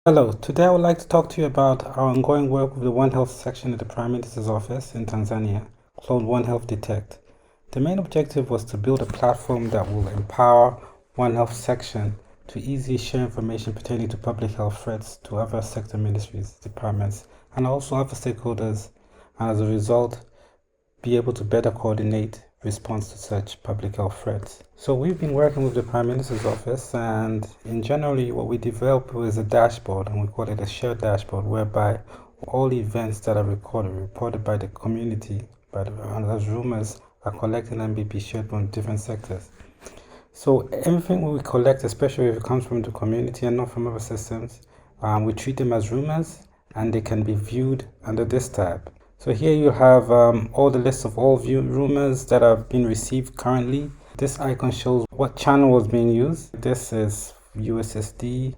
Hello, today I would like to talk to you about our ongoing work with the One Health section at the Prime Minister's office in Tanzania, called One Health Detect. The main objective was to build a platform that will empower One Health section to easily share information pertaining to public health threats to other sector ministries, departments, and also other stakeholders, and as a result, be able to better coordinate response to such public health threats. So we've been working with the Prime Minister's office, and in generally what we developed was a dashboard, and we call it a shared dashboard, whereby all events that are reported by the community, and as rumors are collected and be shared from different sectors. So everything we collect, especially if it comes from the community and not from other systems, we treat them as rumors, and they can be viewed under this tab. So here you have all the lists of all rumors that have been received currently. This icon shows what channel was being used. This is USSD.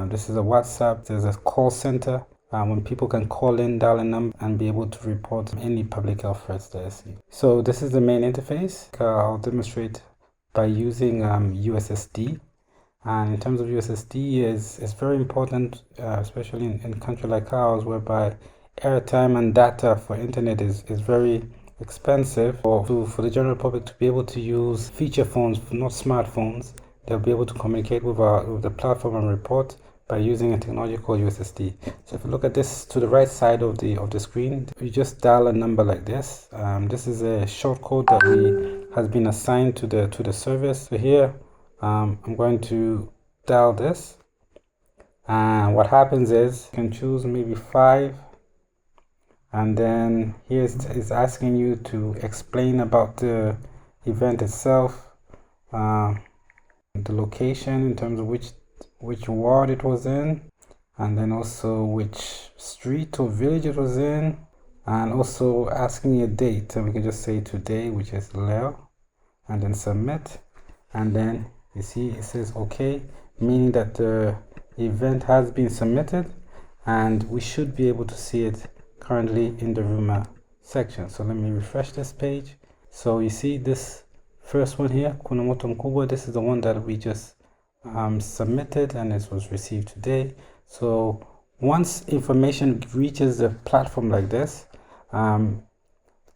This is a WhatsApp. There's a call center when people can call in, dial a number, and be able to report any public health threats they see. So this is the main interface. I'll demonstrate by using USSD. And in terms of USSD, it's very important, especially in a country like ours, whereby airtime and data for internet is very expensive. For the general public to be able to use feature phones, not smartphones, they'll be able to communicate with the platform and report by using a technology called USSD. So if you look at this to the right side of the screen, you just dial a number like this. This is a short code that has been assigned to the service. So here I'm going to dial this, and what happens is you can choose maybe 5, and then here it's asking you to explain about the event itself, the location in terms of which ward it was in, and then also which street or village it was in, and also asking a date. And we can just say today, which is Leo, and then submit. And then you see it says okay, meaning that the event has been submitted, and we should be able to see it currently in the rumor section. So let me refresh this page. So you see this first one here, kuna moto mkubwa. This is the one that we just submitted, and it was received today. So once information reaches the platform like this,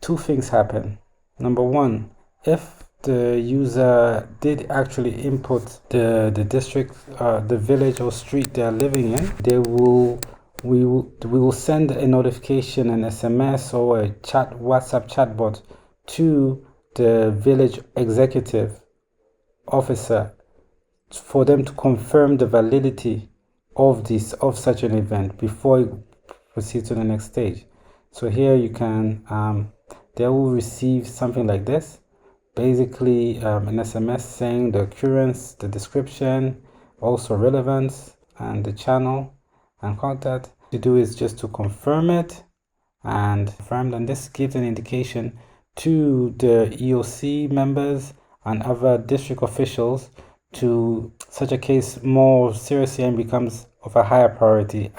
two things happen. Number one, if the user did actually input the district, the village or street they are living in, we will send a notification, an SMS or a WhatsApp chatbot to the village executive officer for them to confirm the validity of such an event before it proceeds to the next stage. So here you can they will receive something like this, basically an SMS saying the occurrence, the description, also relevance, and the channel and contact. To do is just to confirm it, and this gives an indication to the EOC members and other district officials to such a case more seriously and becomes of a higher priority.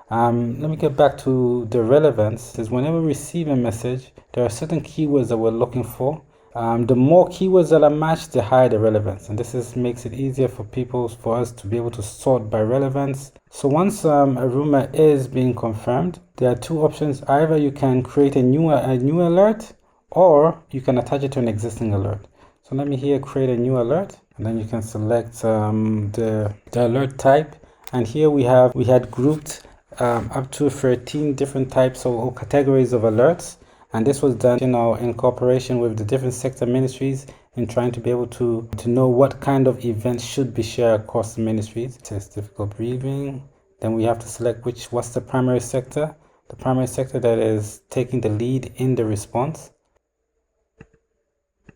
Let me get back to the relevance. Is whenever we receive a message, there are certain keywords that we're looking for. The more keywords that are matched, the higher the relevance, and this makes it easier for us to be able to sort by relevance. So once a rumor is being confirmed, there are two options. Either you can create a new alert, or you can attach it to an existing alert. So let me here create a new alert, and then you can select the alert type. And here we had grouped up to 13 different types or categories of alerts. And this was done, in cooperation with the different sector ministries in trying to be able to know what kind of events should be shared across the ministries. It says difficult breathing. Then we have to select what's the primary sector. The primary sector that is taking the lead in the response.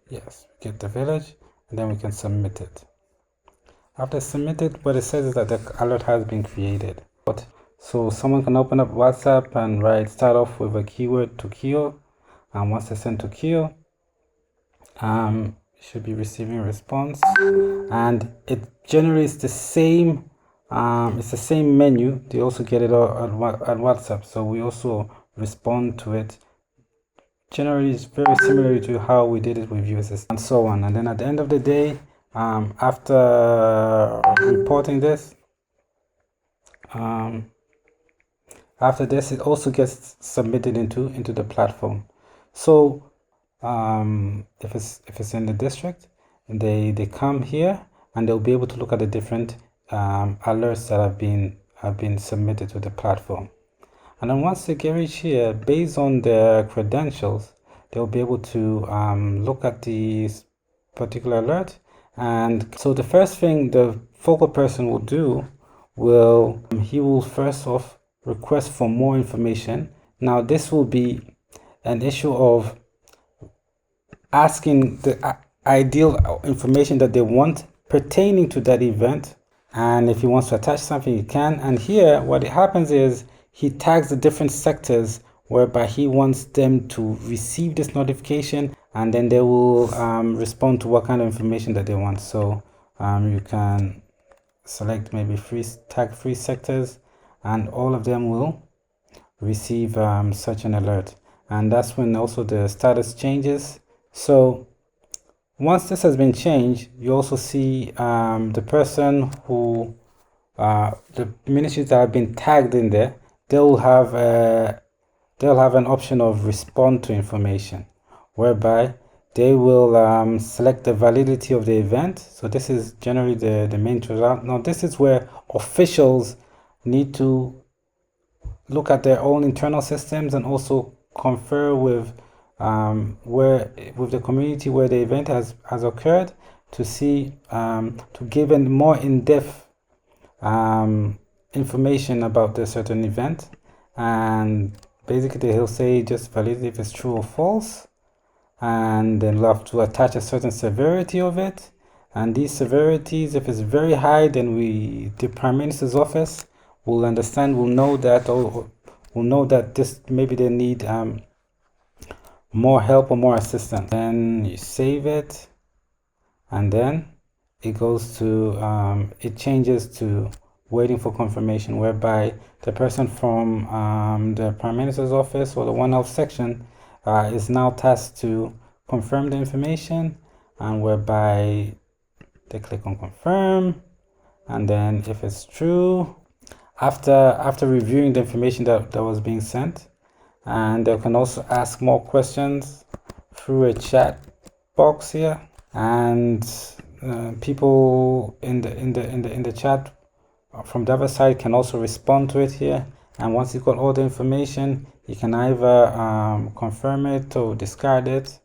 Yes, we get the village, and then we can submit it. After submitted, what it says is that the alert has been created. So someone can open up WhatsApp and start off with a keyword to kill. And once they send to kill, should be receiving a response, and it generates the same it's the same menu. They also get it at WhatsApp, so we also respond to it. Generally, it's very similar to how we did it with USS and so on. And then at the end of the day, after reporting this, After this, it also gets submitted into the platform. So if it's in the district, they come here and they'll be able to look at the different alerts that have been submitted to the platform. And then once they get reach here, based on their credentials, they'll be able to look at this particular alert. And so the first thing the focal person will do he will first off request for more information. Now this will be an issue of asking the ideal information that they want pertaining to that event. And if he wants to attach something, he can. And here, what happens is he tags the different sectors whereby he wants them to receive this notification, and then they will respond to what kind of information that they want. So you can select maybe tag three sectors, and all of them will receive such an alert. And that's when also the status changes. So once this has been changed, you also see the person who the ministries that have been tagged in there, they'll have an option of respond to information, whereby they will select the validity of the event. So this is generally the main result. Now this is where officials need to look at their own internal systems and also confer with the community where the event has occurred, to see to give a more in-depth information about the certain event. And basically he'll say just validate if it's true or false, and then we'll have to attach a certain severity of it. And these severities, if it's very high, then the Prime Minister's office will understand, will know that this maybe they need more help or more assistance. Then you save it, and then it goes to it changes to waiting for confirmation, whereby the person from the Prime Minister's office or the One Health section is now tasked to confirm the information, and whereby they click on confirm. And then if it's true, after reviewing the information that was being sent, and they can also ask more questions through a chat box here, and people in the chat from the other side can also respond to it here. And once you've got all the information, you can either confirm it or discard it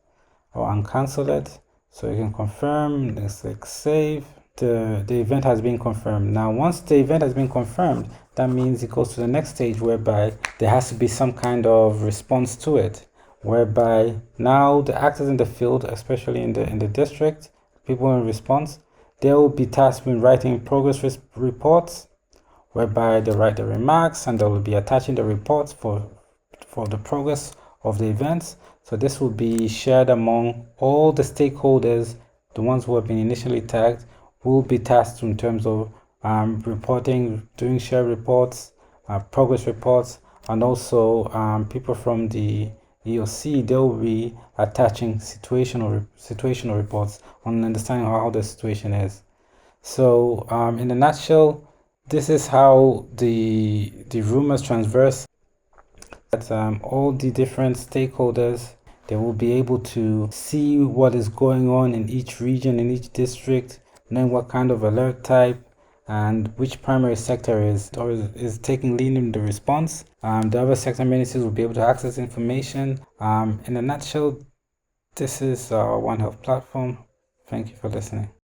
or uncancel it. So you can confirm, then click save. The event has been confirmed. Now once the event has been confirmed, that means it goes to the next stage, whereby there has to be some kind of response to it, whereby now the actors in the field, especially in the district, people in response, they will be tasked with writing progress reports, whereby they write the remarks and they will be attaching the reports for the progress of the events. So this will be shared among all the stakeholders. The ones who have been initially tagged will be tasked in terms of reporting, doing share reports, progress reports, and also people from the EOC, they'll be attaching situational reports on understanding how the situation is. So in a nutshell, this is how the rumors transverse. That all the different stakeholders, they will be able to see what is going on in each region, in each district, knowing what kind of alert type and which primary sector is taking lead in the response. The other sector ministries will be able to access information. In a nutshell, this is our One Health platform. Thank you for listening.